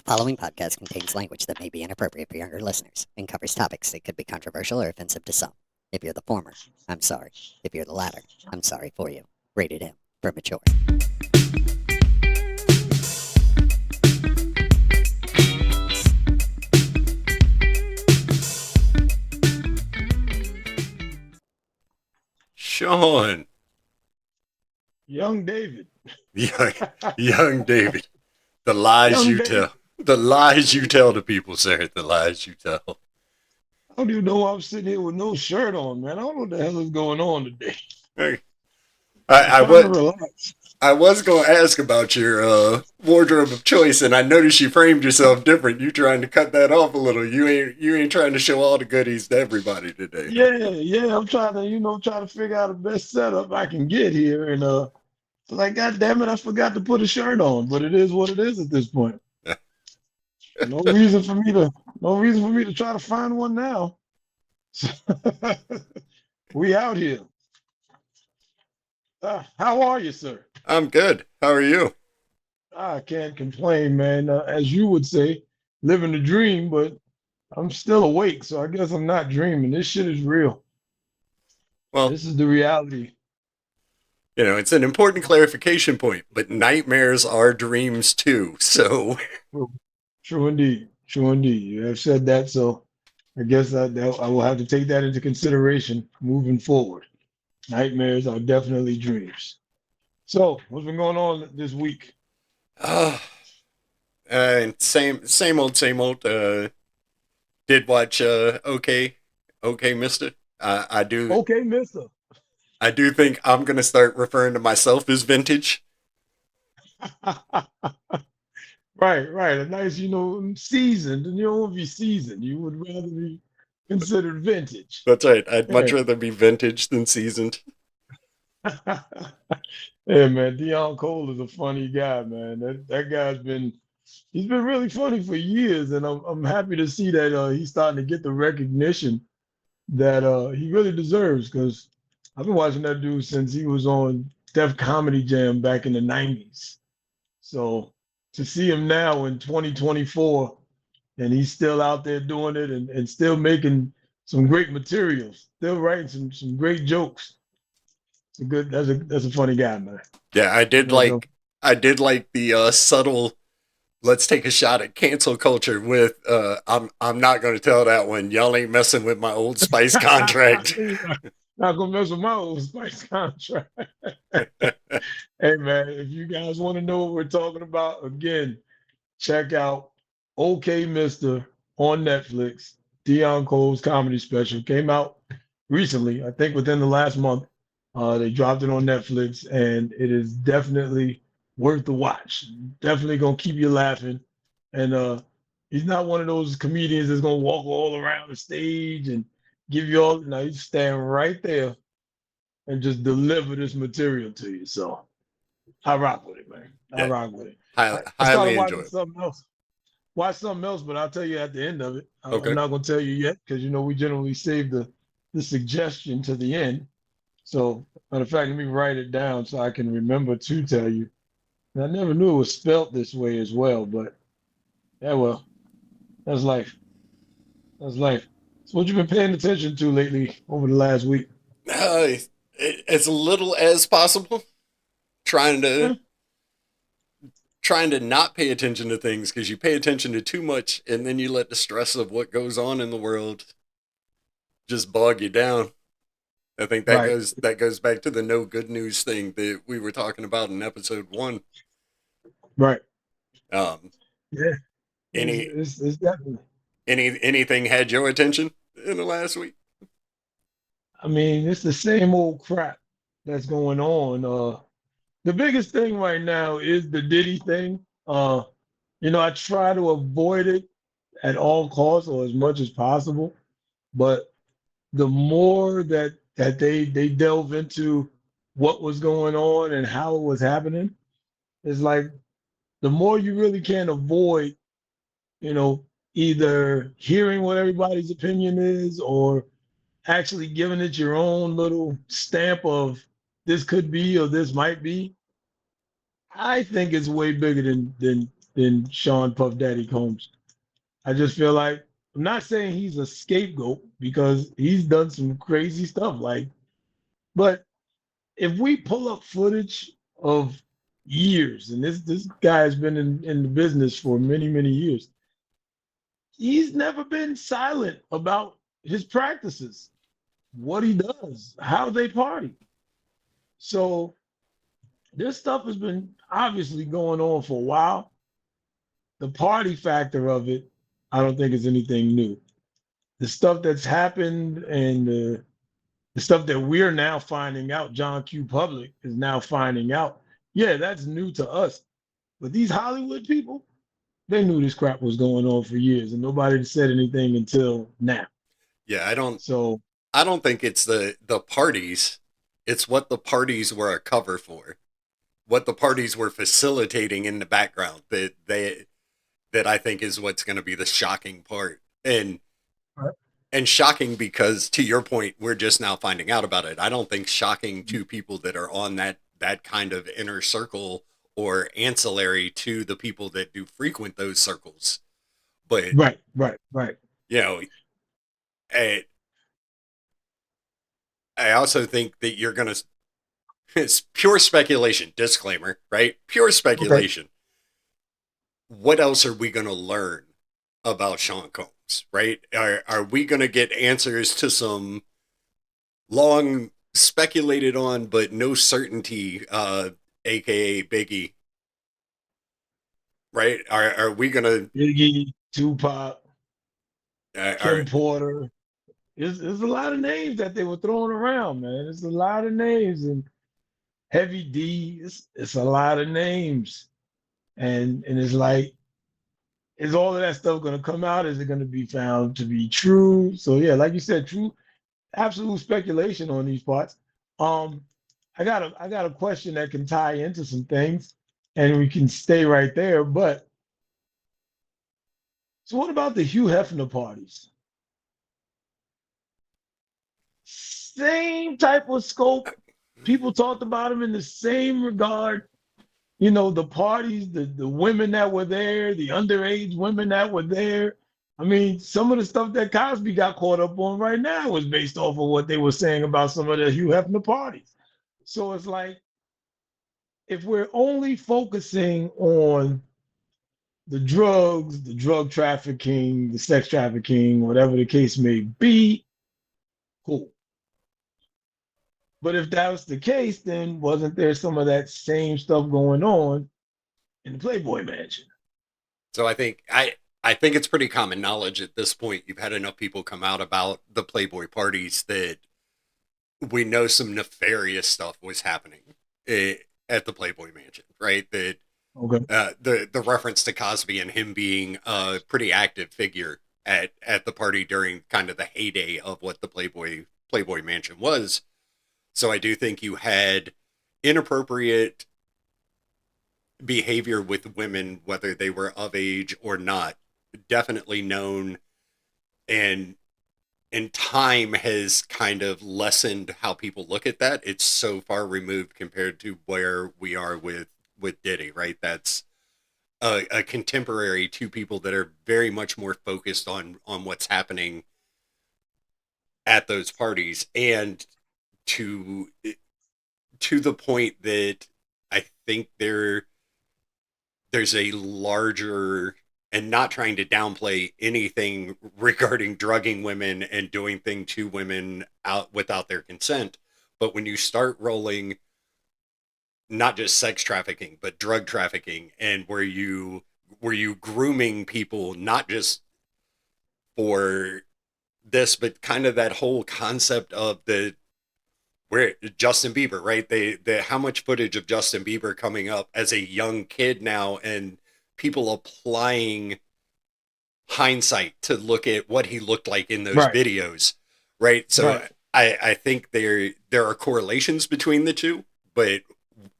The following podcast contains language that may be inappropriate for younger listeners and covers topics that could be controversial or offensive to some. If you're the former, I'm sorry. If you're the latter, I'm sorry for you. Rated M for mature. Sean, Young David. young, young David, the lies Young you David. tell, the lies you tell to people, sir, the lies you tell. I don't even know why I'm sitting here with no shirt on, man. I don't know what the hell is going on today. Hey, I'm I trying to was relax. I was going to ask about your wardrobe of choice, and I noticed you framed yourself different. You trying to cut that off a little. You ain't trying to show all the goodies to everybody today. Yeah. I'm trying to, try to figure out the best setup I can get here. And like, God damn it, I forgot to put a shirt on. But it is what it is at this point. No reason for me to, no reason for me to try to find one now. We out here. How are you, sir? I'm good. How are you? I can't complain, man. As you would say, living the dream, but I'm still awake, so I guess I'm not dreaming. This shit is real. Well, This is the reality. it's an important clarification point, but nightmares are dreams too. So, True, true indeed. True indeed. You have said that, so I guess that I will have to take that into consideration moving forward. Nightmares are definitely dreams. So, what's been going on this week? uh, same old, same old. Did watch okay, Mister. I do Okay, Mister. I do think I'm gonna start referring to myself as vintage. Right. A nice, seasoned, and you don't want to be seasoned. You would rather be considered vintage. That's right. I'd much Yeah. rather be vintage than seasoned. Yeah, man, Deion Cole is a funny guy, man. That guy's been really funny for years, and I'm happy to see that he's starting to get the recognition that he really deserves. Because I've been watching that dude since he was on Def Comedy Jam back in the '90s. So to see him now in 2024, and he's still out there doing it and still making some great materials, still writing some great jokes. That's a funny guy, man. Yeah, That's a I did like the subtle. Let's take a shot at cancel culture with. I'm not gonna tell that one. Y'all ain't messing with my Old Spice contract. Not gonna mess with my old Spice contract. Hey man, if you guys want to know what we're talking about, again, check out OK Mister on Netflix. Deion Cole's comedy special came out recently, I think within the last month. They dropped it on Netflix, and it is definitely worth the watch. Definitely gonna keep you laughing. And he's not one of those comedians that's gonna walk all around the stage and give you all. No, he's stand right there and just deliver this material to you. So I rock with it, man. I Yeah, rock with it. I started highly watching enjoyable. something else. Watch something else, but I'll tell you at the end of it. I'm Okay. not gonna tell you yet because we generally save the suggestion to the end. So, matter of fact, let me write it down so I can remember to tell you. And I never knew it was spelt this way as well, but yeah, well, that's life. That's life. So, what you been paying attention to lately over the last week? As little as possible. Trying Yeah, to trying to not pay attention to things because you pay attention to too much and then you let the stress of what goes on in the world just bog you down. I think right, that goes back to the no good news thing that we were talking about in episode 1. right. Um, Yeah, any it's definitely. anything had your attention in the last week? I mean, it's the same old crap that's going on. The biggest thing right now is the Diddy thing. I try to avoid it at all costs or as much as possible, but the more that they delve into what was going on and how it was happening, it's like the more you really can't avoid, you know, either hearing what everybody's opinion is or actually giving it your own little stamp of this could be or this might be. I think it's way bigger than than Sean Puff Daddy Combs. I just feel like I'm not saying he's a scapegoat because he's done some crazy stuff. But if we pull up footage of years, and this guy has been in the business for many, many years, he's never been silent about his practices, what he does, how they party. So this stuff has been obviously going on for a while. The party factor of it, I don't think is anything new. The stuff that's happened and the stuff that we're now finding out, John Q. Public is now finding out. Yeah, that's new to us. But these Hollywood people, they knew this crap was going on for years, and nobody said anything until now. Yeah, So I don't think it's the parties. It's what the parties were a cover for. What the parties were facilitating in the background that I think is what's going to be the shocking part. right. And shocking because, to your point, we're just now finding out about it. I don't think shocking to people that are on that kind of inner circle or ancillary to the people that do frequent those circles. But Right. you know, I, I also think that you're gonna. It's pure speculation. Disclaimer, right? Pure Okay. speculation. What else are we gonna learn about Sean Combs? Right? Are we gonna get answers to some long speculated on but no certainty, aka Biggie, right? Are we gonna Biggie, Tupac, are Kim Porter. There's a lot of names that they were throwing around, man. There's a lot of names, and Heavy D. It's a lot of names, and it's like, is all of that stuff going to come out? Is it going to be found to be true? So yeah, like you said, true, absolute speculation on these parts. Um, I got a question that can tie into some things, and we can stay right there. But so, what about the Hugh Hefner parties? Same type of scope. People talked about them in the same regard. You know, the parties, the women that were there, the underage women that were there. I mean, some of the stuff that Cosby got caught up on right now was based off of what they were saying about some of the Hugh Hefner parties. So it's like, if we're only focusing on the drugs, the drug trafficking, the sex trafficking, whatever the case may be, cool. But if that was the case, then wasn't there some of that same stuff going on in the Playboy Mansion? so I think it's pretty common knowledge at this point. You've had enough people come out about the Playboy parties that we know some nefarious stuff was happening at the Playboy Mansion, right? That Okay. the reference to Cosby and him being a pretty active figure at the party during kind of the heyday of what the Playboy Mansion was. So I do think you had inappropriate behavior with women, whether they were of age or not, definitely known, and time has kind of lessened how people look at that. It's so far removed compared to where we are with Diddy, right? That's a contemporary to people that are very much more focused on what's happening at those parties, and to the point that I think there's a larger, and not trying to downplay anything regarding drugging women and doing things to women out without their consent, but when you start rolling not just sex trafficking but drug trafficking, and where you grooming people not just for this, but kind of that whole concept of the where Justin Bieber, right? They how much footage of Justin Bieber coming up as a young kid now, and people applying hindsight to look at what he looked like in those Right. videos, right? So Right. I think there are correlations between the two, but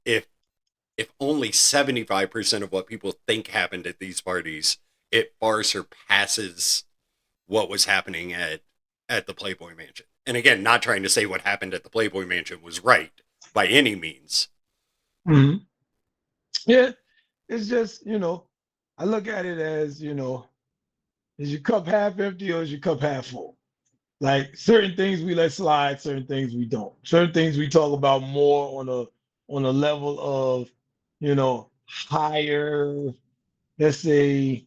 if only 75% of what people think happened at these parties, it far surpasses what was happening at the Playboy Mansion. And again, not trying to say what happened at the Playboy Mansion was right by any means. Mhm. Yeah. It's just, I look at it as, is your cup half empty or is your cup half full? Like certain things we let slide, certain things we don't. Certain things we talk about more on a level of, higher, let's say,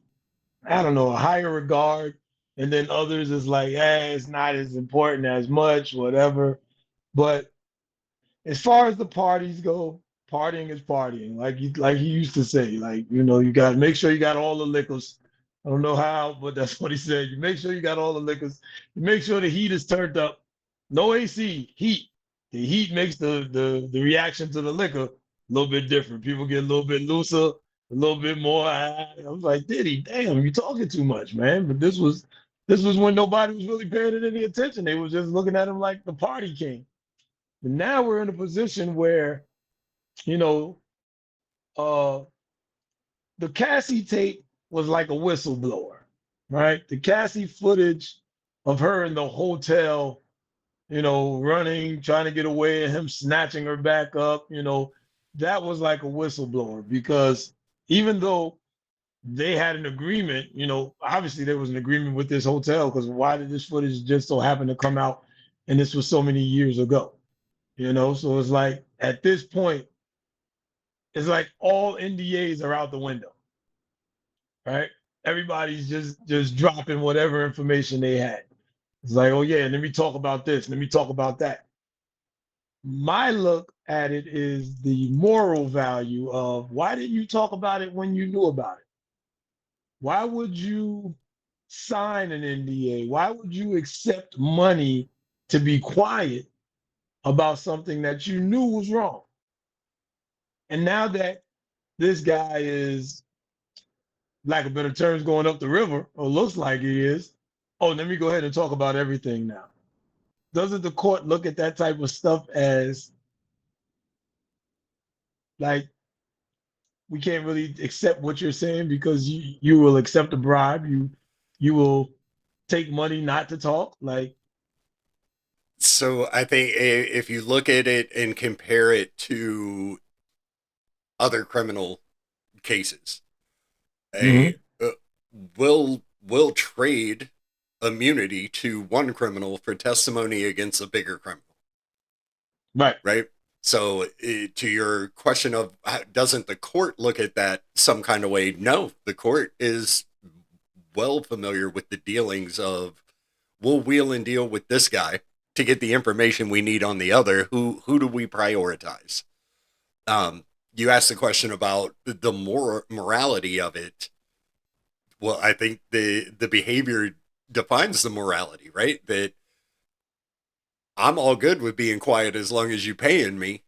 I don't know, a higher regard. And then others is like, it's not as important as much, whatever. But as far as the parties go, partying is partying. Like he used to say, like, you got to make sure you got all the liquors. I don't know how, but that's what he said. You make sure you got all the liquors. You make sure the heat is turned up. No AC, heat. The heat makes the reaction to the liquor a little bit different. People get a little bit looser, a little bit more. I was like, Diddy, damn, you talking too much, man. But this was when nobody was really paying it any attention. They was just looking at him like the party king. But now we're in a position where, you know, uh, the Cassie tape was like a whistleblower, right? The Cassie footage of her in the hotel, running, trying to get away, and him snatching her back up, that was like a whistleblower because even though they had an agreement, obviously there was an agreement with this hotel because why did this footage just so happen to come out? And this was so many years ago, So it's like at this point, it's like all NDAs are out the window, right? Everybody's just dropping whatever information they had. It's like, oh yeah, let me talk about this, let me talk about that. My look at it is the moral value of why didn't you talk about it when you knew about it? Why would you sign an NDA? Why would you accept money to be quiet about something that you knew was wrong? And now that this guy is, lack of better terms, going up the river, or looks like he is, oh, let me go ahead and talk about everything now. Doesn't the court look at that type of stuff as like we can't really accept what you're saying because you will accept a bribe, you will take money not to talk? Like, So I think if you look at it and compare it to other criminal cases, a mhm, will trade immunity to one criminal for testimony against a bigger criminal, right. right? So to your question of doesn't the court look at that some kind of way? No, the court is well familiar with the dealings of we'll wheel and deal with this guy to get the information we need on the other. Who do we prioritize? You asked the question about the morality of it. Well, I think the behavior defines the morality, right? That I'm all good with being quiet as long as you paying me,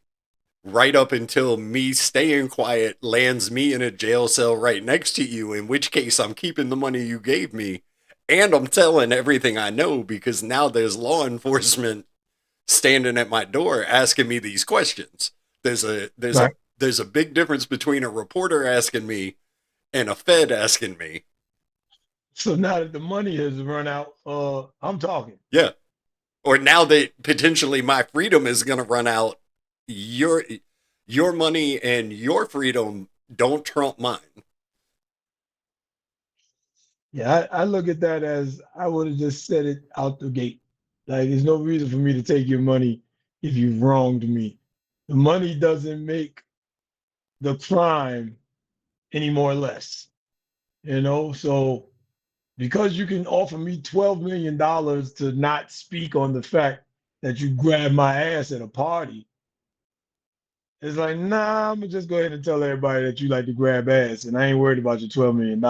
right up until me staying quiet lands me in a jail cell right next to you, in which case I'm keeping the money you gave me and I'm telling everything I know because now there's law enforcement standing at my door asking me these questions. There's a there's a Right. there's a big difference between a reporter asking me and a Fed asking me. So now that the money has run out, I'm talking. Yeah. Or now that potentially my freedom is going to run out, your your money and your freedom don't trump mine. Yeah, I look at that as I would have just said it out the gate. Like, there's no reason for me to take your money if you wronged me. The money doesn't make the crime any more or less, So because you can offer me $12 million to not speak on the fact that you grabbed my ass at a party, it's like, nah, I'm gonna just go ahead and tell everybody that you like to grab ass, and I ain't worried about your $12 million.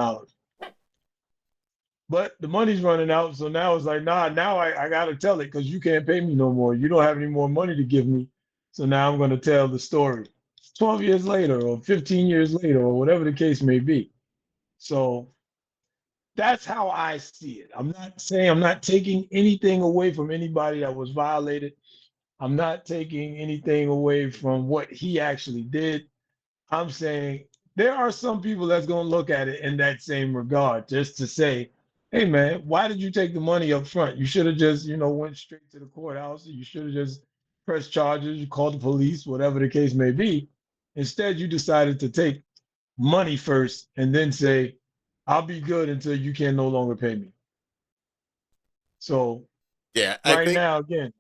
But the money's running out, so now it's like, nah, now I gotta tell it because you can't pay me no more. You don't have any more money to give me. So now I'm gonna tell the story 12 years later or 15 years later or whatever the case may be. So that's how I see it. I'm not saying I'm not taking anything away from anybody that was violated. I'm not taking anything away from what he actually did. I'm saying there are some people that's going to look at it in that same regard, just to say, hey, man, why did you take the money up front? You should have just, went straight to the courthouse. You should have just pressed charges. You called the police, whatever the case may be. Instead, you decided to take money first and then say, I'll be good until you can no longer pay me. So Yeah, right now, again,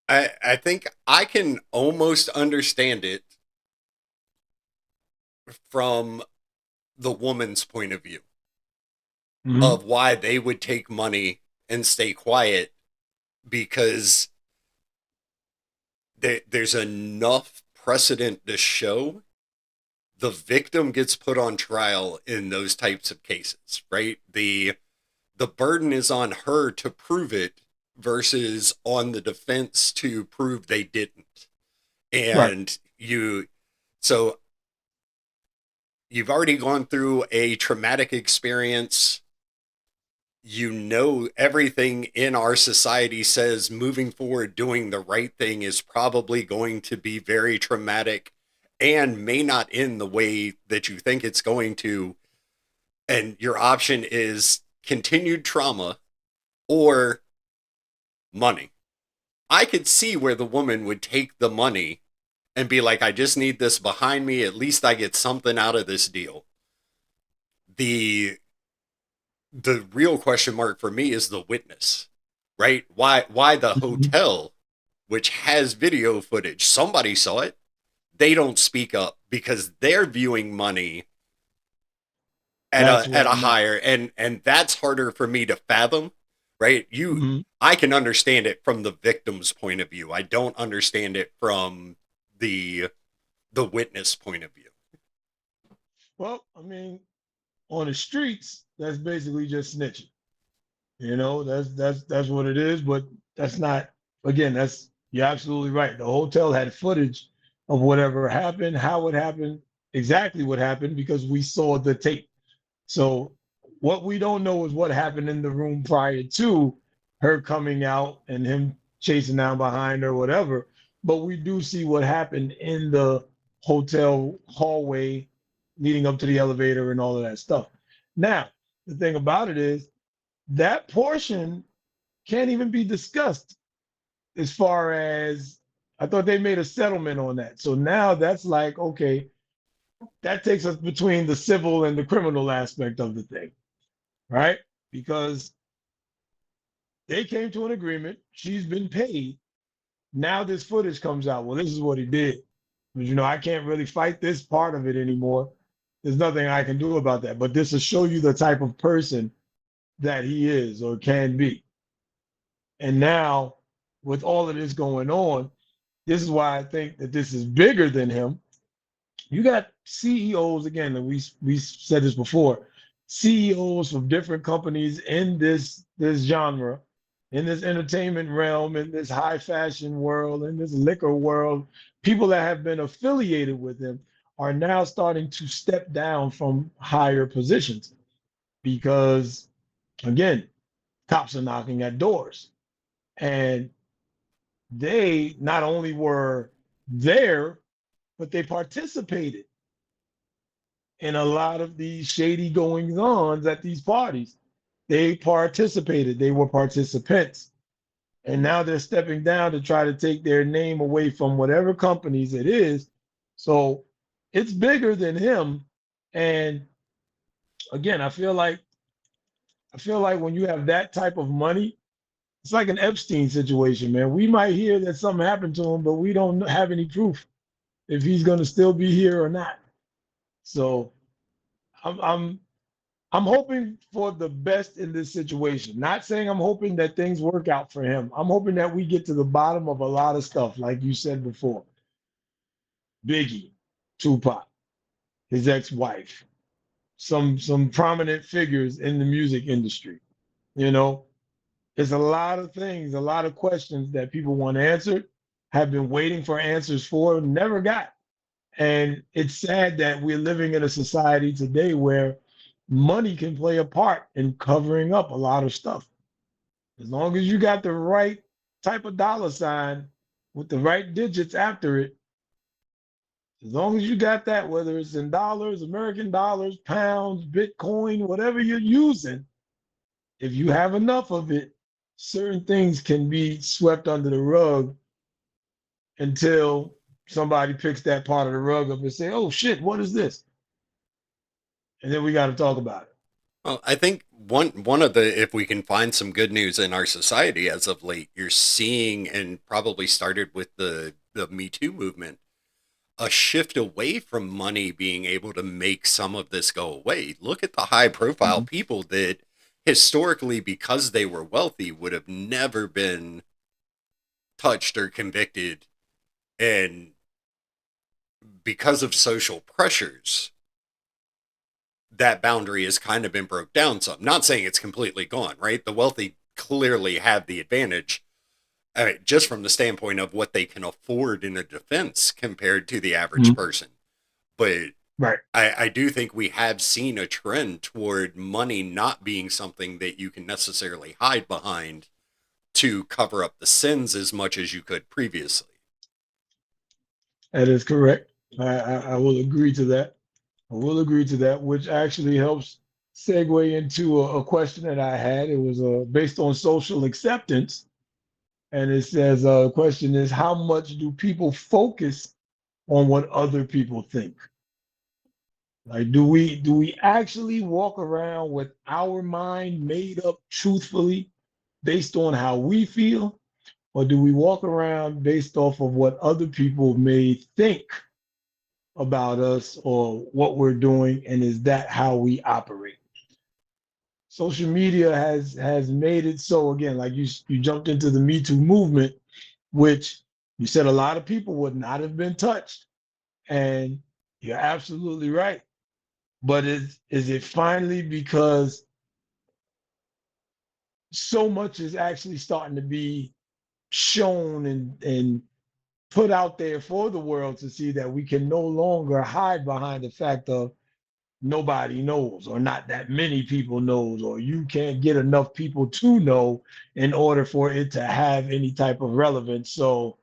I think I can almost understand it from the woman's point of view mhm, of why they would take money and stay quiet because there's enough precedent to show the victim gets put on trial in those types of cases, right? The burden is on her to prove it versus on the defense to prove they didn't. right. And so you've already gone through a traumatic experience. You know, everything in our society says moving forward, doing the right thing is probably going to be very traumatic and may not end the way that you think it's going to. And your option is continued trauma or money. I could see where the woman would take the money and be like, I just need this behind me. At least I get something out of this deal. The the real question mark for me is the witness, right? Why the Mhm. hotel, which has video footage, somebody saw it, they don't speak up because they're viewing money That's at where a I'm at. higher, and that's harder for me to fathom, right? Mhm. I can understand it from the victim's point of view. I don't understand it from the the witness point of view. Well, I mean, on the streets, that's basically just snitching. That's what it is. But that's not. Again, that's you're absolutely right. The hotel had footage of whatever happened, how it happened, exactly what happened because we saw the tape. So what we don't know is what happened in the room prior to her coming out and him chasing down behind her, whatever. But we do see what happened in the hotel hallway leading up to the elevator and all of that stuff. Now, the thing about it is that portion can't even be discussed as far as I thought they made a settlement on that. So now that's like, okay, that takes us between the civil and the criminal aspect of the thing, right? Because they came to an agreement. She's been paid. Now this footage comes out. Well, this is what he did. But, I can't really fight this part of it anymore. There's nothing I can do about that. But this will show you the type of person that he is or can be. And now, with all of this going on, this is why I think that this is bigger than him. You got CEOs again, and we said this before. CEOs from different companies in this genre, in this entertainment realm, in this high fashion world, in this liquor world, people that have been affiliated with him are now starting to step down from higher positions because, again, cops are knocking at doors. And they not only were there, but they participated in a lot of these shady goings ons at these parties. They participated, they were participants. And now they're stepping down to try to take their name away from whatever companies it is. So it's bigger than him. And again, I feel like when you have that type of money, it's like an Epstein situation, man. We might hear that something happened to him, but we don't have any proof if he's going to still be here or not. So I'm I'm I'm hoping for the best in this situation. Not saying I'm hoping that things work out for him. I'm hoping that we get to the bottom of a lot of stuff, like you said before. Biggie, Tupac, his ex-wife, some prominent figures in the music industry. You know, there's a lot of things, a lot of questions that people want answered, have been waiting for answers for, never got. And it's sad that we're living in a society today where money can play a part in covering up a lot of stuff. As long as you got the right type of dollar sign with the right digits after it, as long as you got that, whether it's in dollars, American dollars, pounds, Bitcoin, whatever you're using, if you have enough of it, certain things can be swept under the rug until somebody picks that part of the rug up and say, "Oh shit, what is this?" and then we got to talk about it. Well, I think one of the, if we can find some good news in our society as of late, you're seeing, and probably started with the Me Too movement, a shift away from money being able to make some of this go away. Look at the high profile Mhm. people that historically, because they were wealthy, would have never been touched or convicted, and because of social pressures, that boundary has kind of been broke down some. Not saying it's completely gone, right? The wealthy clearly have the advantage, just from the standpoint of what they can afford in a defense compared to the average Mhm. person. But Right. I do think we have seen a trend toward money not being something that you can necessarily hide behind to cover up the sins as much as you could previously. That is correct. I will agree to that. I will agree to that, which actually helps segue into a question that I had. It was based on social acceptance. And it says, the question is, how much do people focus on what other people think? Like, do we actually walk around with our mind made up truthfully based on how we feel? Or do we walk around based off of what other people may think about us or what we're doing? And is that how we operate? Social media has made it so, again, like you jumped into the Me Too movement, which you said a lot of people would not have been touched. And you're absolutely right. But is it finally because so much is actually starting to be shown and put out there for the world to see that we can no longer hide behind the fact of nobody knows or not that many people knows or you can't get enough people to know in order for it to have any type of relevance. So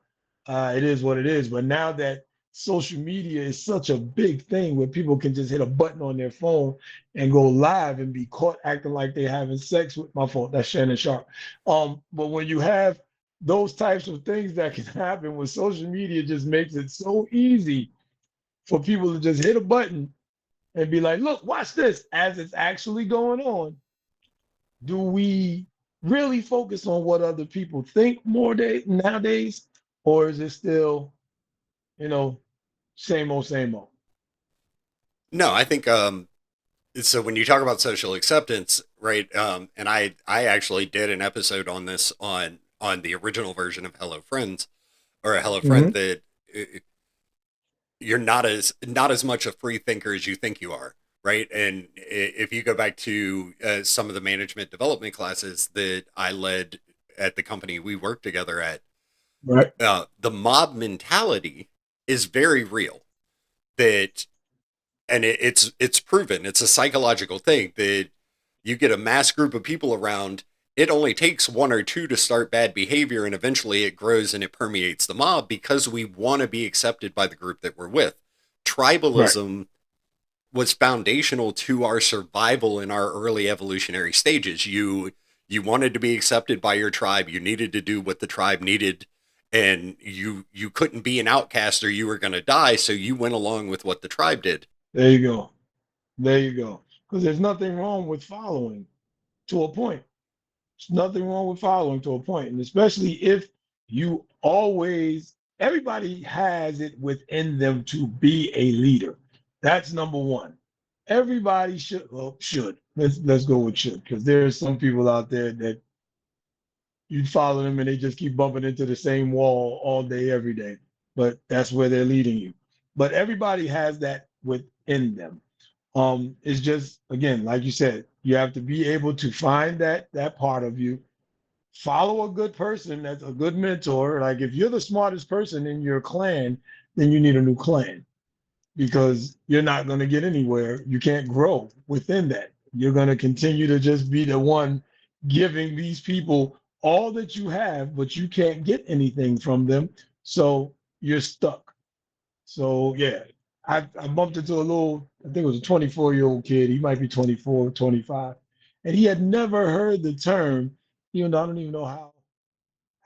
it is what it is. But now that social media is such a big thing where people can just hit a button on their phone and go live and be caught acting like they're having sex with, my fault, that's Shannon Sharp. But when you have those types of things that can happen with social media, just makes it so easy for people to just hit a button and be like, look, watch this as it's actually going on. Do we really focus on what other people think more nowadays? Or is it still, you know, same old, same old? No, I think so when you talk about social acceptance, right? And I actually did an episode on this on the original version of Hello Friends, or a Hello Friend, Mm-hmm. that you're not as much a free thinker as you think you are, right? And if you go back to some of the management development classes that I led at the company we worked together at, Right. the mob mentality is very real. That, and it's proven, it's a psychological thing that you get a mass group of people around, it only takes one or two to start bad behavior, and eventually it grows and it permeates the mob because we want to be accepted by the group that we're with. Right. Tribalism was foundational to our survival in our early evolutionary stages. You wanted to be accepted by your tribe, you needed to do what the tribe needed, and you couldn't be an outcast or you were going to die, so you went along with what the tribe did. There you go. There you go. Because there's nothing wrong with following to a point. There's nothing wrong with following to a point. And especially if you always, everybody has it within them to be a leader. That's number one. Everybody should, well, should. Let's go with should, because there's some people out there that you follow them and they just keep bumping into the same wall all day, every day. But that's where they're leading you. But everybody has that within them. It's just, again, like you said, you have to be able to find that part of you, follow a good person that's a good mentor. Like if you're the smartest person in your clan, then you need a new clan because you're not going to get anywhere. You can't grow within that. You're going to continue to just be the one giving these people all that you have, but you can't get anything from them. So you're stuck. So yeah, I bumped into a little, I think it was a 24-year-old kid. He might be 24, 25. And he had never heard the term, even though I don't even know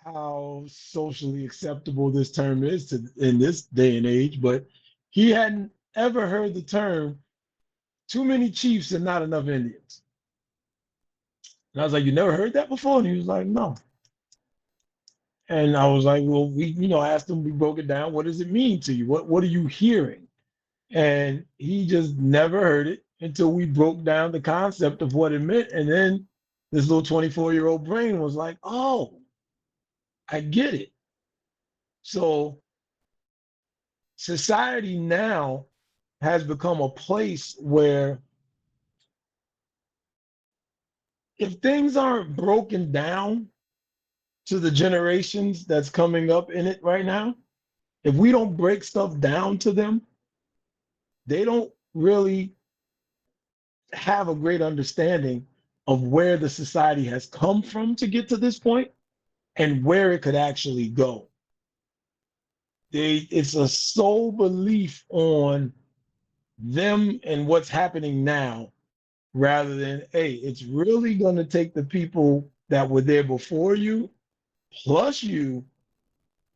how socially acceptable this term is in this day and age, but he hadn't ever heard the term too many chiefs and not enough Indians. And I was like, you never heard that before? And he was like, no. And I was like, well, I asked him, we broke it down. What does it mean to you? What are you hearing? And he just never heard it until we broke down the concept of what it meant. And then this little 24-year-old brain was like, oh, I get it. So society now has become a place where if things aren't broken down to the generations that's coming up in it right now, if we don't break stuff down to them, they don't really have a great understanding of where the society has come from to get to this point and where it could actually go. It's a sole belief on them and what's happening now, rather than, hey, it's really going to take the people that were there before you plus you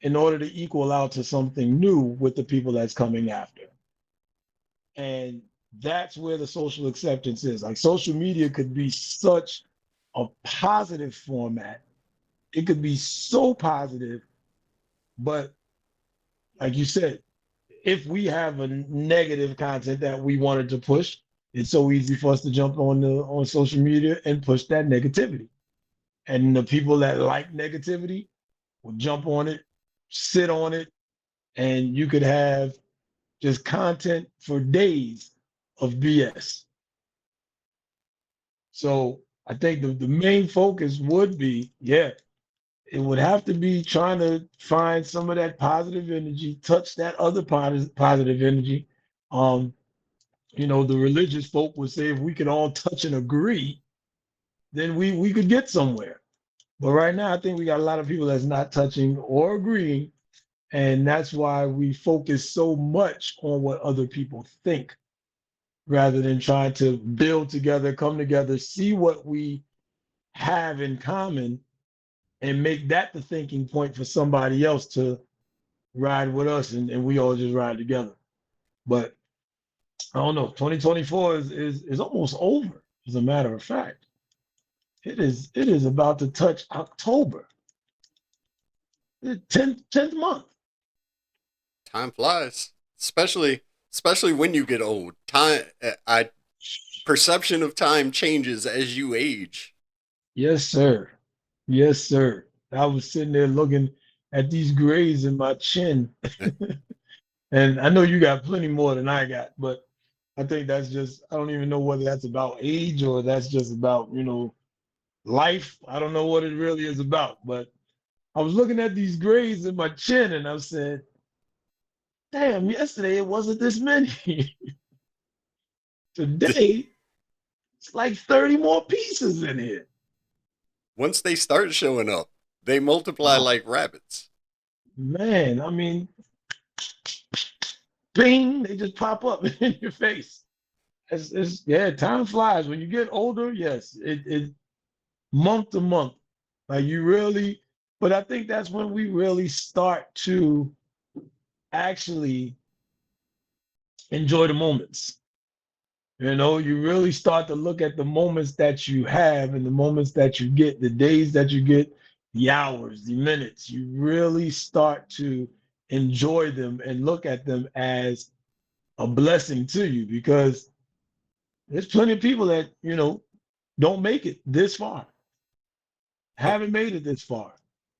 in order to equal out to something new with the people that's coming after. And that's where the social acceptance is. Like, social media could be such a positive format. It could be so positive, but like you said, if we have a negative content that we wanted to push, it's so easy for us to jump on social media and push that negativity. And the people that like negativity will jump on it, sit on it, and you could have just content for days of BS. So I think the main focus would be, it would have to be trying to find some of that positive energy, touch that other positive energy. The religious folk would say if we could all touch and agree, then we could get somewhere. But right now, I think we got a lot of people that's not touching or agreeing. And that's why we focus so much on what other people think rather than trying to build together, come together, see what we have in common, and make that the thinking point for somebody else to ride with us, and we all just ride together. But I don't know, 2024 is almost over, as a matter of fact. It is about to touch October. The 10th month. Time flies, especially when you get old. Perception of time changes as you age. Yes, sir. Yes, sir. I was sitting there looking at these grays in my chin. And I know you got plenty more than I got, but I think that's just, I don't even know whether that's about age or that's just about, life. I don't know what it really is about, but I was looking at these grays in my chin and I said, damn, yesterday it wasn't this many. Today, it's like 30 more pieces in here. Once they start showing up, they multiply like rabbits. Man, I mean, bing, they just pop up in your face. Time flies. When you get older, yes, it month to month. Like you really, but I think that's when we really start to actually enjoy the moments. You really start to look at the moments that you have and the moments that you get, the days that you get, the hours, the minutes. You really start to enjoy them and look at them as a blessing to you, because there's plenty of people that, don't make it this far, haven't made it this far,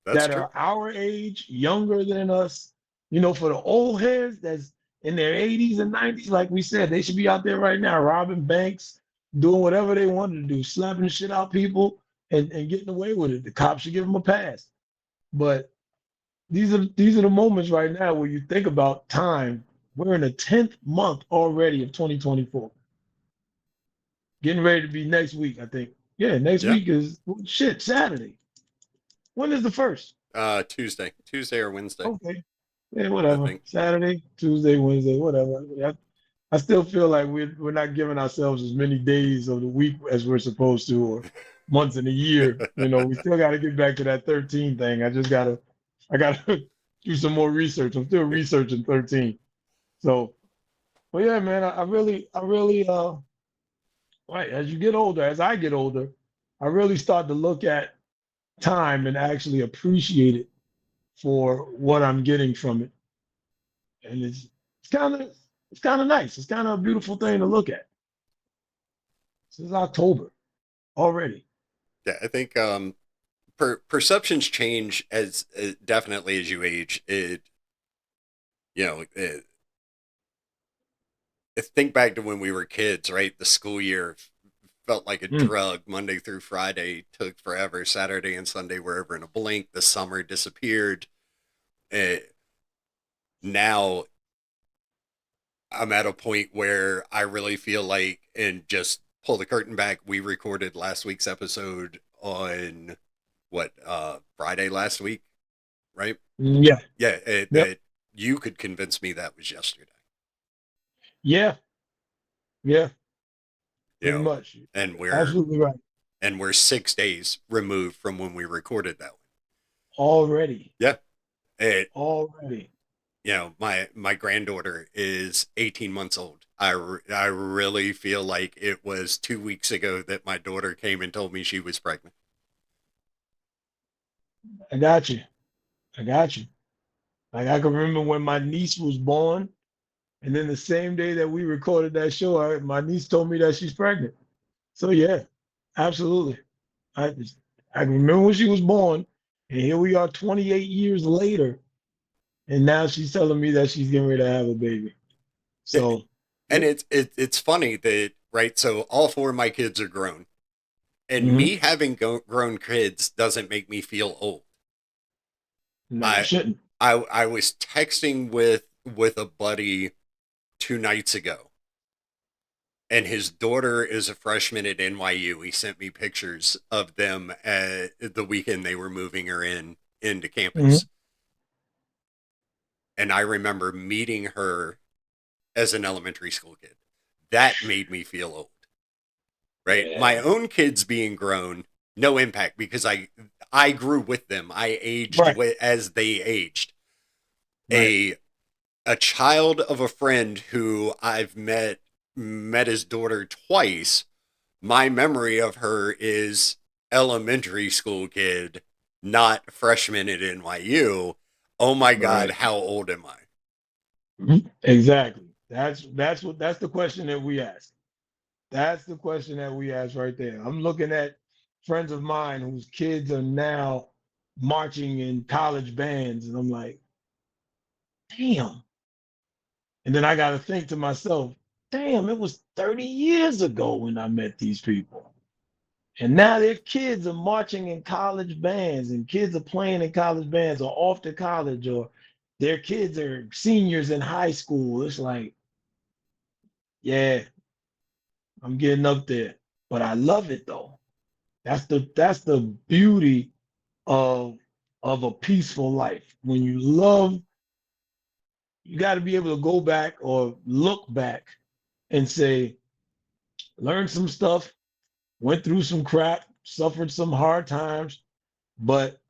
That's that true. are our age, younger than us. For the old heads that's in their 80s and 90s, like we said, they should be out there right now robbing banks, doing whatever they wanted to do, slapping shit out people and getting away with it. The cops should give them a pass. But these are the moments right now where you think about time. We're in the 10th month already of 2024. Getting ready to be next week, I think. Yeah, next week is Saturday. When is the first? Tuesday or Wednesday. Okay. Yeah, whatever. Saturday, Tuesday, Wednesday, whatever. I still feel like we're not giving ourselves as many days of the week as we're supposed to, or months in a year. We still got to get back to that 13 thing. I gotta do some more research. I'm still researching 13. So, but yeah, man, I really Right. As you get older, as I get older, I really start to look at time and actually appreciate it for what I'm getting from it. And it's kind of it's kind of nice. It's kind of a beautiful thing to look at. This is October already. Yeah, I think perceptions change as definitely as you age. You know, think back to when we were kids, right? The school year felt like a Mm, drug. Monday through Friday took forever. Saturday and Sunday were over in a blink. The summer disappeared. Uh, Now I'm at a point where I really feel like, and just pull the curtain back, we recorded last week's episode on what, Friday last week, right? yeah. Yeah, Yep. that you could convince me that was yesterday. Yeah. Yeah. You Pretty know, much. and Absolutely right. we're 6 days removed from when we recorded that one. Already. Yeah, it, Already. my granddaughter is 18 months old. I really feel like it was 2 weeks ago that my daughter came and told me she was pregnant. I got you. I got you. Like I can remember when my niece was born, and then the same day that we recorded that show, my niece told me that she's pregnant. So yeah, absolutely. I I remember when she was born, and here we are 28 years later, and now she's telling me that she's getting ready to have a baby. So And yep. it's funny that, right, so all four of my kids are grown, and Hmm. me having grown kids doesn't make me feel old. No, it I shouldn't. I was texting with a buddy 2 nights ago, and his daughter is a freshman at NYU. He sent me pictures of them at the weekend they were moving her into Hmm. campus. And I remember meeting her as an elementary school kid. That made me feel old. Right? My Yeah. own kids being grown, no impact, because I grew with them. I aged Right. as they aged. Right. A a child of a friend who I've met his daughter twice. My memory of her is elementary school kid, not freshman at NYU. Oh my God, Right. how old am I? Mhm. Exactly. That's the question that we ask. That's the question that we ask right there. I'm looking at friends of mine whose kids are now marching in college bands, and I'm like, damn. And then I got to think to myself, damn, it was 30 years ago when I met these people. And now their kids are marching in college bands, and kids are playing in college bands or off to college, or their kids are seniors in high school. It's like, yeah, I'm getting up there. But I love it though. That's the beauty of of a peaceful life. When you love, you got to be able to go back or look back and say, learned some stuff, went through some crap, suffered some hard times, but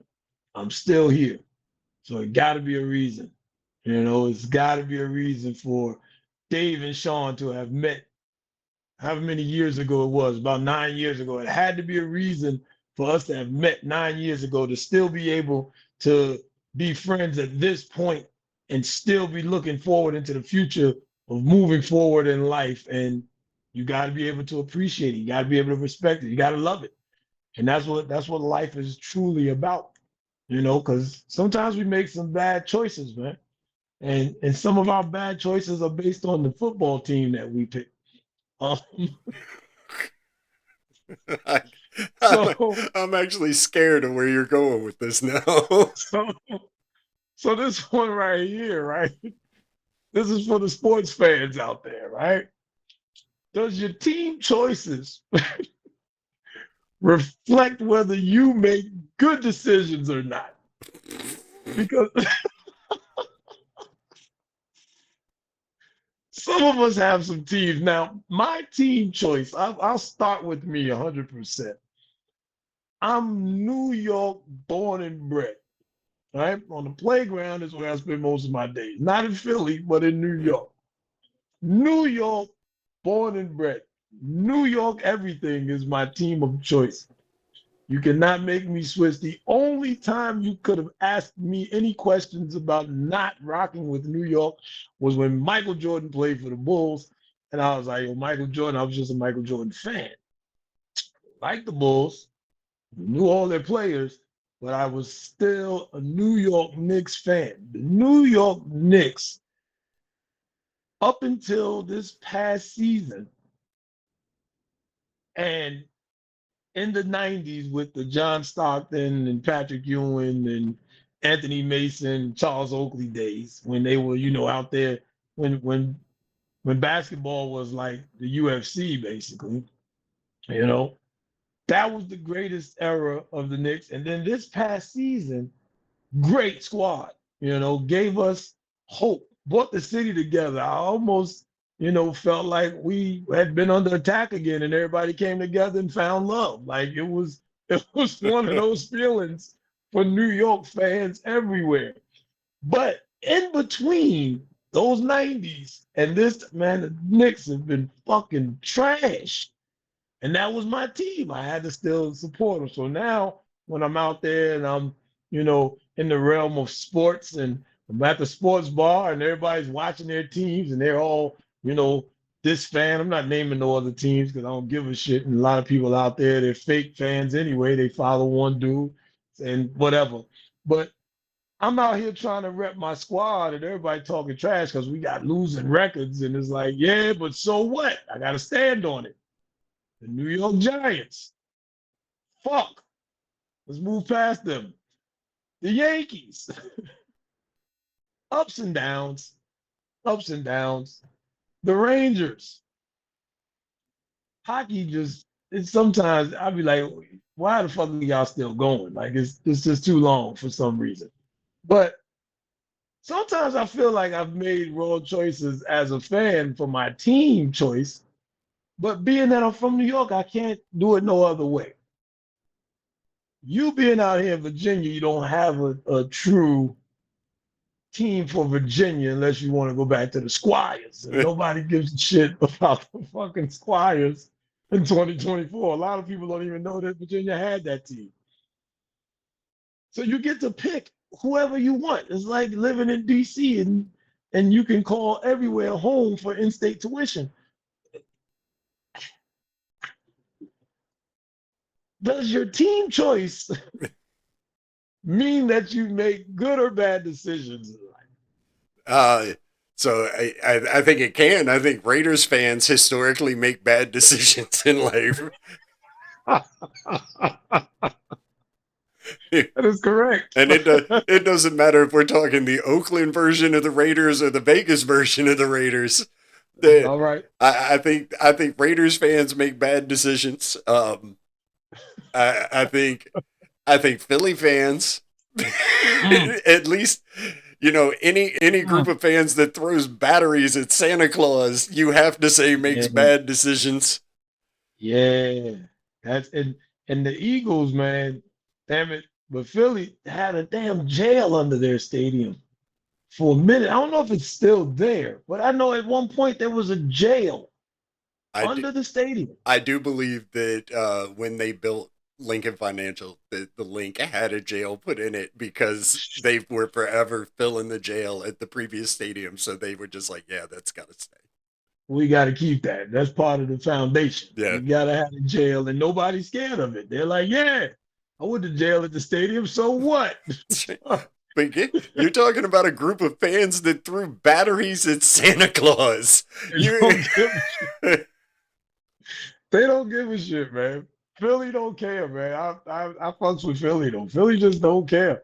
I'm still here. So it got to be a reason. It's got to be a reason for Dave and Sean to have met however many years ago it was, about 9 years ago. It had to be a reason for us to have met 9 years ago to still be able to be friends at this point and still be looking forward into the future of moving forward in life. And you got to be able to appreciate it. You got to be able to respect it. You got to love it. And that's what life is truly about. Because sometimes we make some bad choices, man. And some of our bad choices are based on the football team that we pick. Um, I, I'm, so I'm actually scared of where you're going with this now. so so this one right here, right? This is for the sports fans out there, right? Does your team choices reflect whether you make good decisions or not? Because some of us have some teams. Now, my team choice, I'll start with me 100%. I'm New York born and bred, right? On the playground is where I spend most of my days. Not in Philly, but in New York. New York born and bred. New York everything is my team of choice. You cannot make me switch. The only time you could have asked me any questions about not rocking with New York was when Michael Jordan played for the Bulls. And I was like, yo, Michael Jordan, I was just a Michael Jordan fan. Like the Bulls, knew all their players, but I was still a New York Knicks fan. The New York Knicks, up until this past season, and in the 90s with the John Stockton and Patrick Ewing and Anthony Mason, Charles Oakley days when they were, out there when basketball was like the UFC basically, you know, that was the greatest era of the Knicks. And then this past season, great squad, gave us hope, brought the city together. I almost, felt like we had been under attack again and everybody came together and found love. Like it was one of those feelings for New York fans everywhere. But in between those 90s and this, man, the Knicks have been fucking trash. And that was my team. I had to still support them. So now when I'm out there and I'm, in the realm of sports and I'm at the sports bar and everybody's watching their teams and they're all, this fan. I'm not naming no other teams because I don't give a shit. And a lot of people out there, they're fake fans anyway. They follow one dude and whatever. But I'm out here trying to rep my squad and everybody talking trash because we got losing records. And it's like, yeah, but so what? I got to stand on it. The New York Giants. Fuck. Let's move past them. The Yankees. Ups and downs. Ups and downs. The Rangers. Hockey it's sometimes I'll be like, why the fuck are y'all still going? Like it's just too long for some reason. But sometimes I feel like I've made wrong choices as a fan for my team choice. But being that I'm from New York, I can't do it no other way. You being out here in Virginia, you don't have a true team for Virginia unless you want to go back to the Squires. And nobody gives a shit about the fucking Squires in 2024. A lot of people don't even know that Virginia had that team. So you get to pick whoever you want. It's like living in DC and you can call everywhere home for in-state tuition. Does your team choice mean that you make good or bad decisions in life? So I think it can. I think Raiders fans historically make bad decisions in life. That is correct. And it doesn't matter if we're talking the Oakland version of the Raiders or the Vegas version of the Raiders. All right. I think Raiders fans make bad decisions. I think Philly fans, at least, any group of fans that throws batteries at Santa Claus, you have to say makes bad decisions. Yeah, and the Eagles, man, damn it. But Philly had a damn jail under their stadium for a minute. I don't know if it's still there, but I know at one point there was a jail under the stadium. I do believe that when they built Lincoln Financial, the Link had a jail put in it because they were forever filling the jail at the previous stadium. So they were just like, yeah, that's got to stay. We got to keep that. That's part of the foundation. Yeah. You got to have a jail and nobody's scared of it. They're like, yeah, I went to jail at the stadium. So what? But you're talking about a group of fans that threw batteries at Santa Claus. They don't give a shit, man. Philly don't care, man. I fucks with Philly though. Philly just don't care.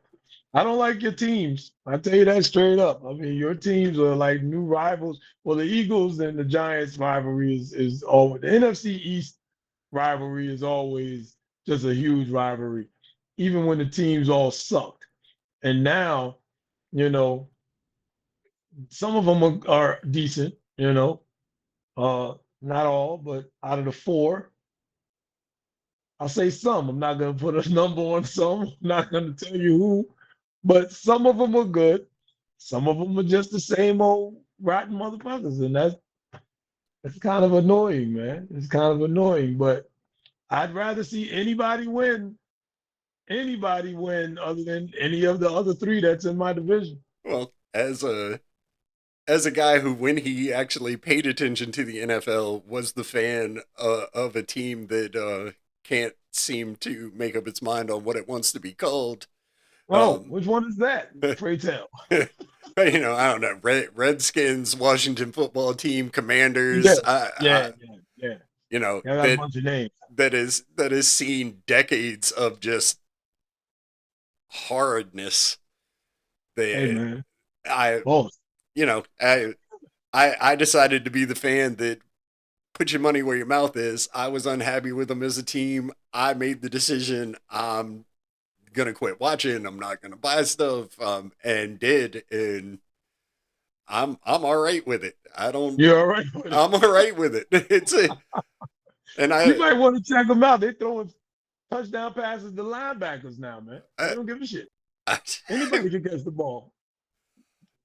I don't like your teams. I tell you that straight up. I mean, your teams are like new rivals. Well, the Eagles and the Giants rivalry is always the NFC East rivalry is always just a huge rivalry, even when the teams all suck. And now, some of them are decent, not all, but out of the four, I'll say some. I'm not going to put a number on some. I'm not going to tell you who, but some of them are good. Some of them are just the same old rotten motherfuckers, and It's kind of annoying, man. It's kind of annoying, but I'd rather see anybody win other than any of the other three that's in my division. Well, as a guy who, when he actually paid attention to the NFL, was the fan of a team that can't seem to make up its mind on what it wants to be called. Oh, which one is that? Pray tell. I don't know. Redskins, Washington football team, Commanders. Yeah, yeah, yeah. Yeah, I got a bunch of names. that is seen decades of just horridness. Hey, man. I Both. I decided to be the fan that put your money where your mouth is. I was unhappy with them as a team. I made the decision. I'm gonna quit watching. I'm not gonna buy stuff. And did, and I'm all right with it. You're all right with it. I'm all right with it. You might want to check them out. They're throwing touchdown passes to linebackers now, man. They don't give a shit. Anybody can catch the ball.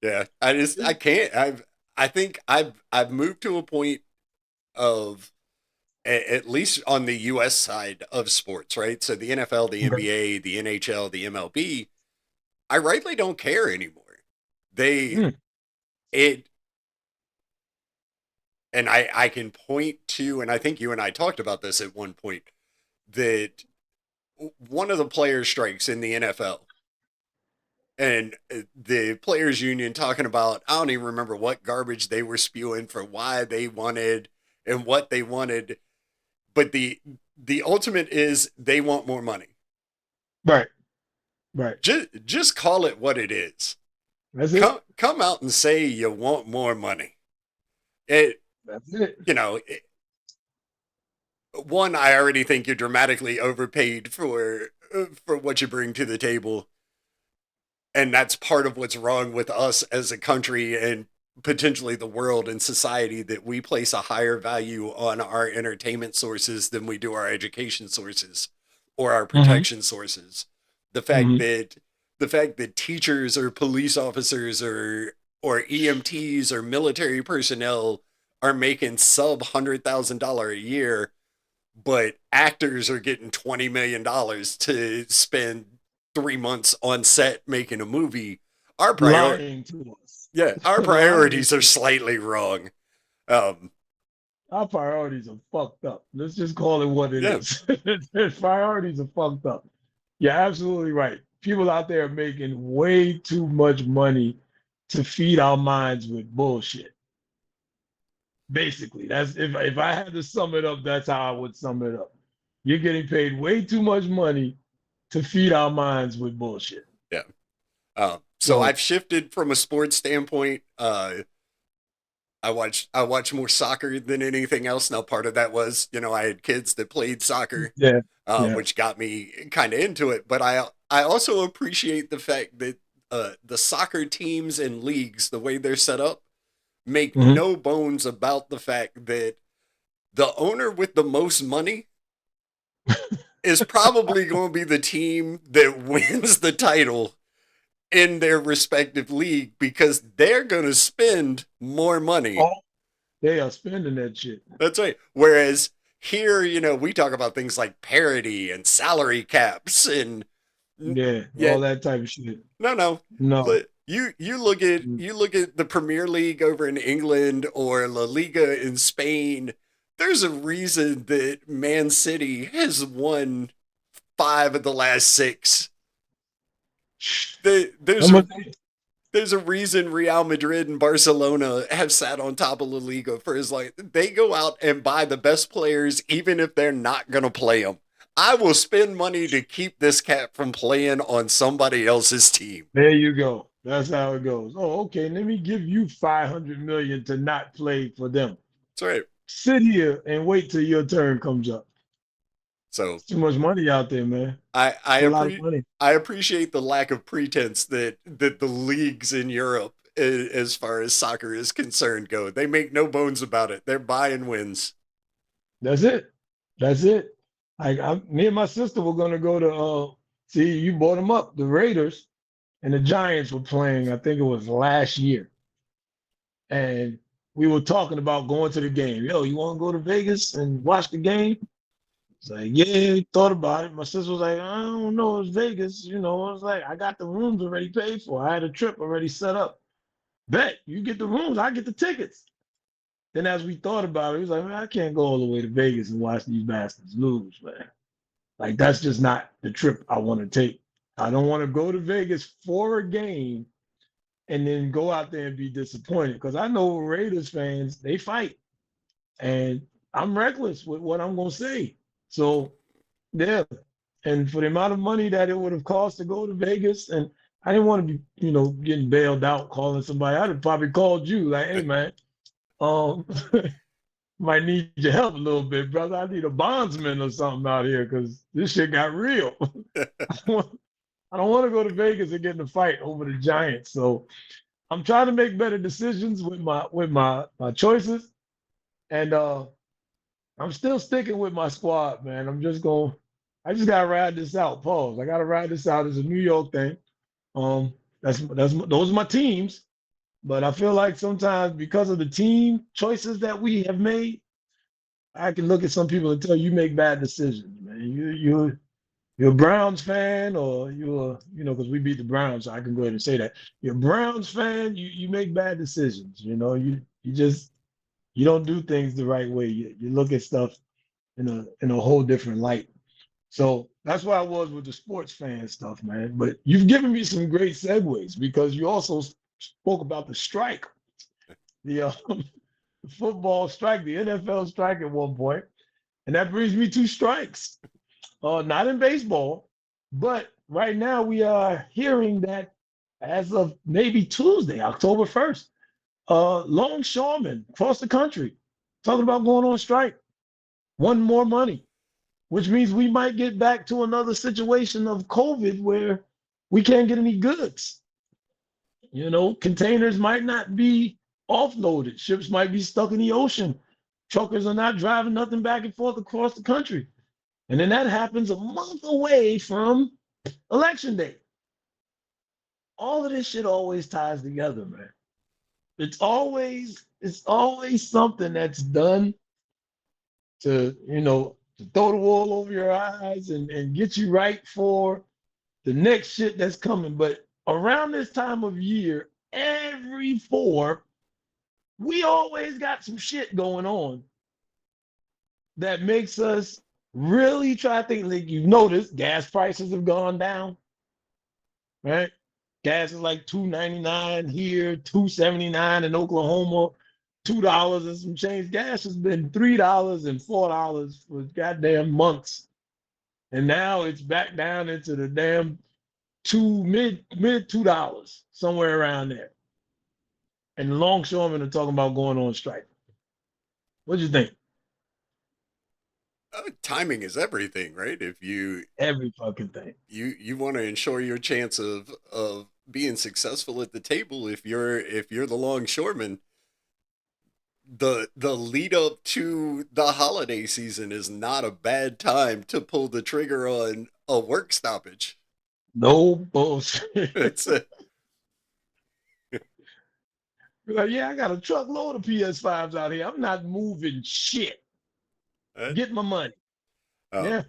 Yeah, I can't. I think I've moved to a point of, at least on the U.S. side of sports, right? So the NFL, the NBA, the NHL, the MLB, I rightly don't care anymore. And I can point to, and I think you and I talked about this at one point, that one of the players strikes in the NFL, and the players union talking about, I don't even remember what garbage they were spewing for why they wanted and what they wanted. But the ultimate is they want more money. Right. Just call it what it is. That's it. Come out and say you want more money. That's it. One, I already think you're dramatically overpaid for what you bring to the table. And that's part of what's wrong with us as a country and potentially the world and society, that we place a higher value on our entertainment sources than we do our education sources or our protection sources. The fact that teachers or police officers or EMTs or military personnel are making sub $100,000 a year, but actors are getting $20 million to spend 3 months on set making a movie. Our priorities are slightly wrong. Our priorities are fucked up. Let's just call it what it is. Priorities are fucked up. You're absolutely right. People out there are making way too much money to feed our minds with bullshit. Basically, that's if I had to sum it up, that's how I would sum it up. You're getting paid way too much money to feed our minds with bullshit. Yeah. So I've shifted from a sports standpoint. I watch more soccer than anything else. Now, part of that was, I had kids that played soccer, which got me kind of into it. But I also appreciate the fact that the soccer teams and leagues, the way they're set up, make no bones about the fact that the owner with the most money is probably going to be the team that wins the title in their respective league, because they're going to spend more money. Oh, they are spending that shit. That's right. Whereas here, we talk about things like parity and salary caps and all that type of shit. No. But you look at the Premier League over in England or La Liga in Spain. There's a reason that Man City has won 5 of the last 6. There's a reason Real Madrid and Barcelona have sat on top of La Liga for they go out and buy the best players even if they're not going to play them. I will spend money to keep this cat from playing on somebody else's team. There you go. That's how it goes. Oh, okay. Let me give you $500 million to not play for them. That's right. Sit here and wait till your turn comes up. So it's too much money out there, man. I appreciate the lack of pretense that the leagues in Europe, as far as soccer is concerned, go. They make no bones about it. They're buying wins. That's it. Me and my sister were gonna go to see, you brought them up. The Raiders and the Giants were playing. I think it was last year, and we were talking about going to the game. Yo, you want to go to Vegas and watch the game? It's like, yeah, thought about it. My sister was like, I don't know, it's Vegas. I was like, I got the rooms already paid for. I had a trip already set up. Bet you get the rooms, I get the tickets. Then as we thought about it, he was like, man, I can't go all the way to Vegas and watch these bastards lose, man. Like that's just not the trip I want to take. I don't want to go to Vegas for a game and then go out there and be disappointed because I know Raiders fans, they fight. And I'm reckless with what I'm going to say. So, yeah. And for the amount of money that it would have cost to go to Vegas, and I didn't want to be, getting bailed out, calling somebody. I'd have probably called you, like, hey, man, um, might need your help a little bit, brother. I need a bondsman or something out here because this shit got real. I don't want to go to Vegas and get in a fight over the Giants. So I'm trying to make better decisions with my choices. And I'm still sticking with my squad, man. I just gotta ride this out. Pause. I gotta ride this out. It's a New York thing. Those are my teams. But I feel like sometimes because of the team choices that we have made, I can look at some people and tell you make bad decisions, man. You're a Browns fan, or because we beat the Browns, so I can go ahead and say that. You're a Browns fan, you make bad decisions. You don't do things the right way. You look at stuff in a whole different light. So that's why I was with the sports fan stuff, man. But you've given me some great segues because you also spoke about the strike, the football strike, the NFL strike at one point, and that brings me to strikes. Not in baseball, but right now we are hearing that as of maybe Tuesday, October 1st, longshoremen across the country talking about going on strike, wanting more money, which means we might get back to another situation of COVID where we can't get any goods. Containers might not be offloaded. Ships might be stuck in the ocean. Truckers are not driving nothing back and forth across the country. And then that happens a month away from election day. All of this shit always ties together, man. It's always something that's done to throw the wool over your eyes and get you right for the next shit that's coming. But around this time of year, every four, we always got some shit going on that makes us really try to think. Like you've noticed, gas prices have gone down, right? Gas is like $2.99 here, $2.79 in Oklahoma, $2 and some change. Gas has been $3 and $4 for goddamn months, and now it's back down into the damn mid $2, somewhere around there. And the longshoremen are talking about going on strike. What do you think? Timing is everything, right? If Every fucking thing. you want to ensure your chance of being successful at the table, if you're the longshoreman, the lead up to the holiday season is not a bad time to pull the trigger on a work stoppage. No bullshit. It's Like, yeah, I got a truckload of PS5s out here. I'm not moving shit. Get my money. oh. Yeah.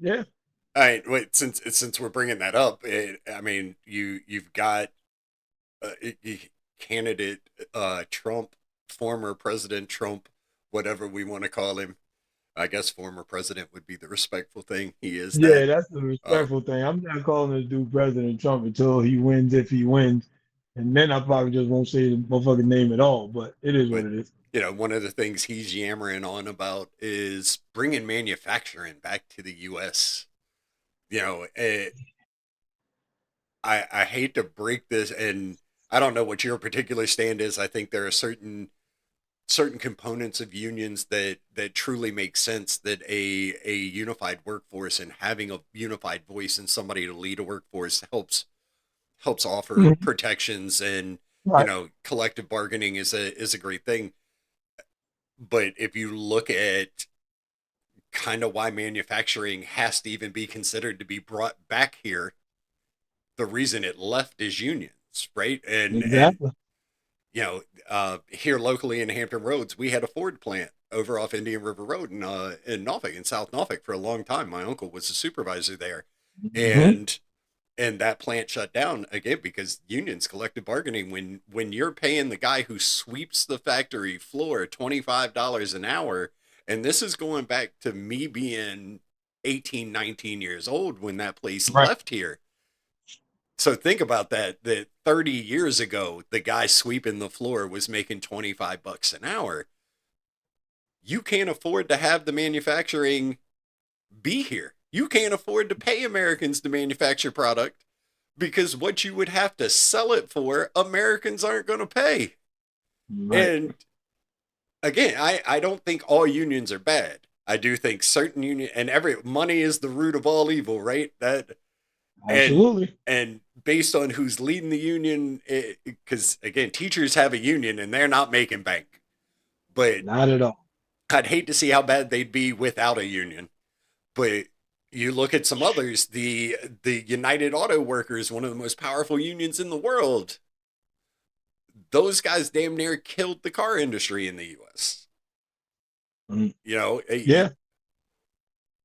Yeah. All right, wait. Since we're bringing that up, I mean, you've got candidate Trump, former President Trump, whatever we want to call him. I guess former president would be the respectful thing. He is Yeah, that. that's the respectful thing. I'm not calling this dude President Trump until he wins, if he wins. And then I probably just won't say the motherfucking name at all, but it is what But it is. one of the things he's yammering on about is bringing manufacturing back to the U.S. I hate to break this, and I don't know what your particular stand is. I think there are certain components of unions that truly make sense, that a unified workforce and having a unified voice and somebody to lead a workforce helps offer Mhm. protections, and Right. collective bargaining is a great thing. But if you look at kind of why manufacturing has to even be considered to be brought back here, the reason it left is unions, right? And Exactly. here locally in Hampton Roads, we had a Ford plant over off Indian River Road in Norfolk, in South Norfolk, for a long time. My uncle was a supervisor there, Mhm. and that plant shut down again because unions, collective bargaining. When you're paying the guy who sweeps the factory floor $25 an hour, and this is going back to me being 18, 19 years old when that place Right. left here. So think about that 30 years ago, the guy sweeping the floor was making $25 an hour. You can't afford to have the manufacturing be here. You can't afford to pay Americans to manufacture product because what you would have to sell it for, Americans aren't going to pay. Right. And again, I don't think all unions are bad. I do think certain union and every money is the root of all evil, right? That and Absolutely. and based on who's leading the union, because again, teachers have a union and they're not making bank. But Not at all. I'd hate to see how bad they'd be without a union. But you look at some others, the United Auto Workers, one of the most powerful unions in the world. Those guys damn near killed the car industry in the U.S. Mm. You know, Yeah.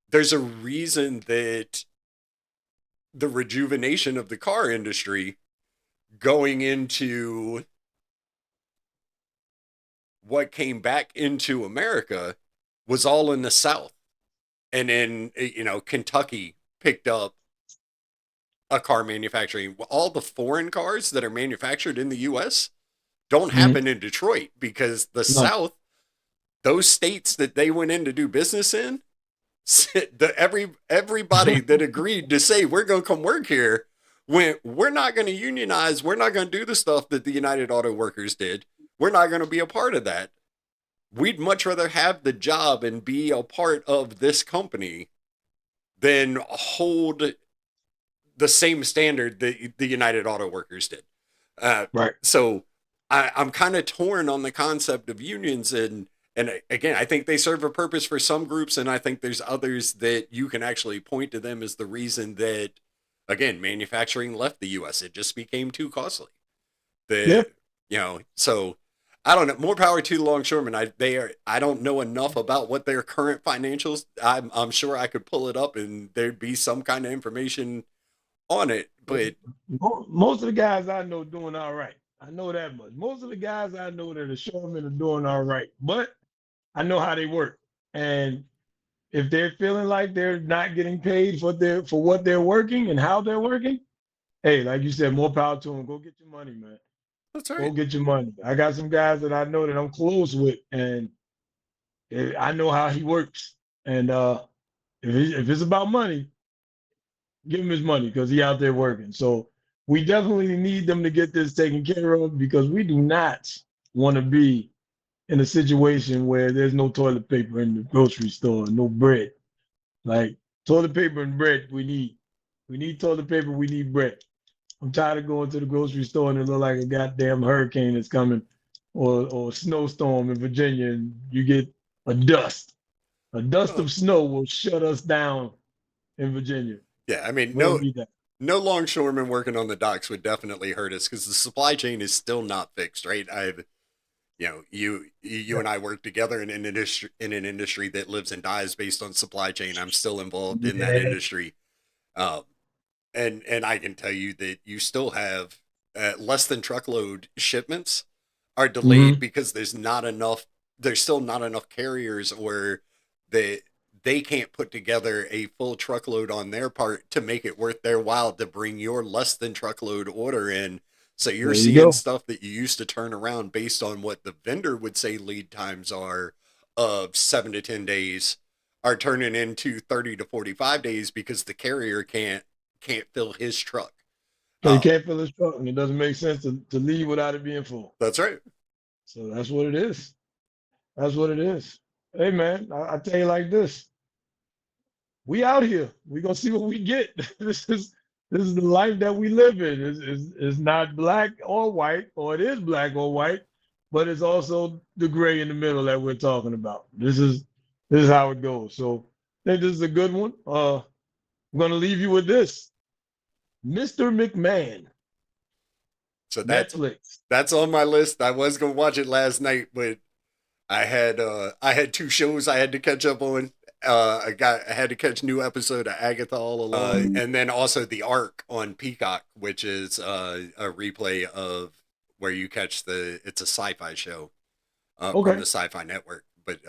there's a reason that the rejuvenation of the car industry going into what came back into America was all in the South. And then, Kentucky picked up a car manufacturing. All the foreign cars that are manufactured in the U.S. don't Mhm. happen in Detroit because the No. South, those states that they went in to do business in, everybody that agreed to say we're going to come work here we're not going to unionize, we're not going to do the stuff that the United Auto Workers did, we're not going to be a part of that. We'd much rather have the job and be a part of this company than hold the same standard that the United Auto Workers did. Right. So I'm kind of torn on the concept of unions, and again, I think they serve a purpose for some groups, and I think there's others that you can actually point to them as the reason that, again, manufacturing left the U.S. It just became too costly. Yeah. So I don't know. More power to the longshoremen. I don't know enough about what their current financials. I'm sure I could pull it up and there'd be some kind of information on it, but Most of the guys I know doing all right. I know that much. Most of the guys I know that are shoremen are doing all right, but I know how they work. And if they're feeling like they're not getting paid for what they're working and how they're working, hey, like you said, more power to them. Go get your money, man. that's Go right. get your money. I got some guys that I know that I'm close with, and I know how he works. And if it's about money, give him his money because he out there working. So we definitely need them to get this taken care of because we do not want to be in a situation where there's no toilet paper in the grocery store, no bread. Like toilet paper and bread, we need. We need toilet paper. We need bread. I'm tired of going to the grocery store and it look like a goddamn hurricane is coming, or a snowstorm in Virginia, and you get a dust. A dust Oh, of snow will shut us down in Virginia. yeah, I mean, We don't need that. no longshoremen working on the docks would definitely hurt us because the supply chain is still not fixed, right? You and I work together in an industry that lives and dies based on supply chain. I'm still involved in that Yeah. industry, um, and I can tell you that you still have less than truckload shipments are delayed Mhm. because there's still not enough carriers, or they can't put together a full truckload on their part to make it worth their while to bring your less than truckload order in. So you're There you seeing go. stuff that you used to turn around based on what the vendor would say lead times are of 7 to 10 days are turning into 30 to 45 days because the carrier can't fill his truck. So you Um, can't fill this truck, and it doesn't make sense to leave without it being full. that's right. So that's what it is. That's what it is. Hey man, I tell you like this. We out here. We gonna see what we get. This is the life that we live in. It's not black or white, or it is black or white, but it's also the gray in the middle that we're talking about. This is how it goes. So I think this is a good one. I'm gonna leave you with this. Mr. McMahon, So Netflix. that's on my list. I was gonna watch it last night, but I had two shows I had to catch up on. I had to catch new episode of Agatha all along, and then also The Ark on Peacock, which is a replay of where you catch it's a sci-fi show Okay. on the Sci-Fi Network. But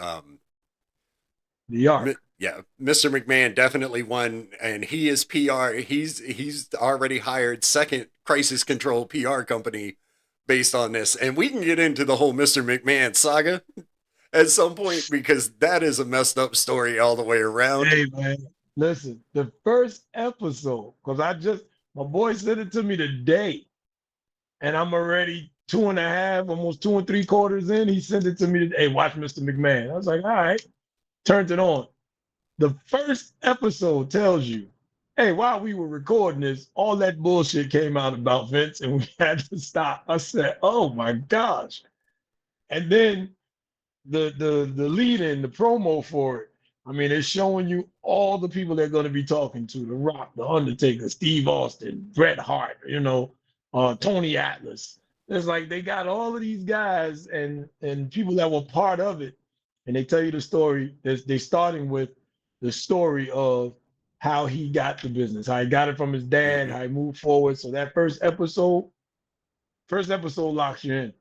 The Ark. yeah, Mr. McMahon definitely won, and he is PR. He's already hired second crisis control PR company based on this, and we can get into the whole Mr. McMahon saga at some point because that is a messed up story all the way around. Hey man, listen, the first episode, because my boy sent it to me today, and I'm already 2.5, almost 2 3/4 in. He sent it to me today. Hey, watch Mr. McMahon. I was like, all right, turned it on. The first episode tells you, hey, while we were recording this, all that bullshit came out about Vince, and we had to stop. I said, oh my gosh. And then the lead in, the promo for it, I mean, it's showing you all the people they're going to be talking to: The Rock, The Undertaker, Steve Austin, Bret Hart, Tony Atlas. It's like they got all of these guys and people that were part of it, and they tell you the story. They're starting with the story of how he got the business, how he got it from his dad, how he moved forward. So that first episode locks you in.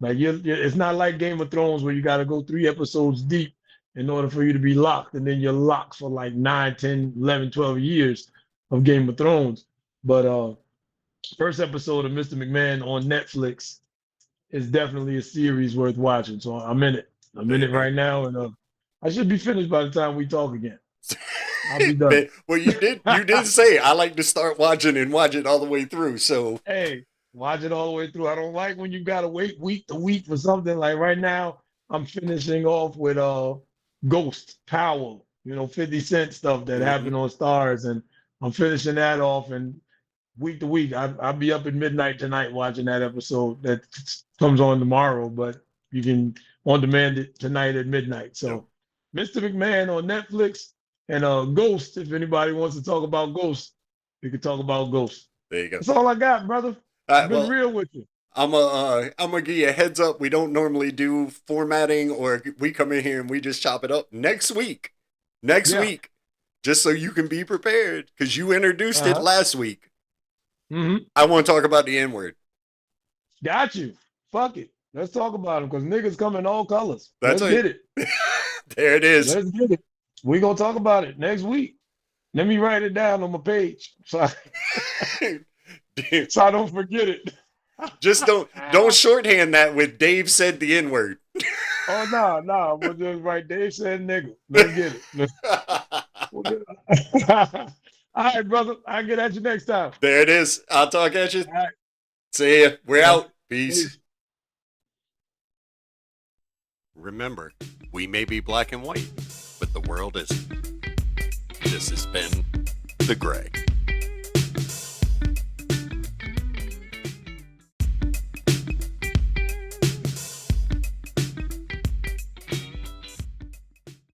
Like it's not like Game of Thrones where you got to go 3 episodes deep in order for you to be locked, and then you're locked for like 9, 10, 11, 12 years of Game of Thrones. But first episode of Mr. McMahon on Netflix is definitely a series worth watching. So I'm in it. I'm in it right now, and I should be finished by the time we talk again. I'll be done. Well, you did say I like to start watching and watch it all the way through. So Hey, watch it all the way through. I don't like when you gotta wait week to week for something. Like right now, I'm finishing off with Ghost Powell, 50 Cent stuff that happened on Stars, and I'm finishing that off. And week to week, I'll be up at midnight tonight watching that episode that comes on tomorrow, but you can on demand it tonight at midnight. So Mr. McMahon on Netflix, and Ghost, if anybody wants to talk about Ghost, we can talk about Ghost. there you go. That's all I got, brother. I've been real with you. I'm gonna give you a heads up. We don't normally do formatting, or we come in here and we just chop it up. Next week, just so you can be prepared, because you introduced it last week. I want to talk about the N-word. Got you. Fuck it. Let's talk about them, because niggas come in all colors. Let's get it. There it is. Let's get it. We're going to talk about it next week. Let me write it down on my page so I don't forget it. Just don't shorthand that with Dave said the N-word. Oh, no. We'll just write Dave said nigga. Let's get it. All right, brother. I'll get at you next time. There it is. I'll talk at you. All right. See ya. We're out. Peace. Remember, we may be black and white, but the world isn't. This has been The Greg.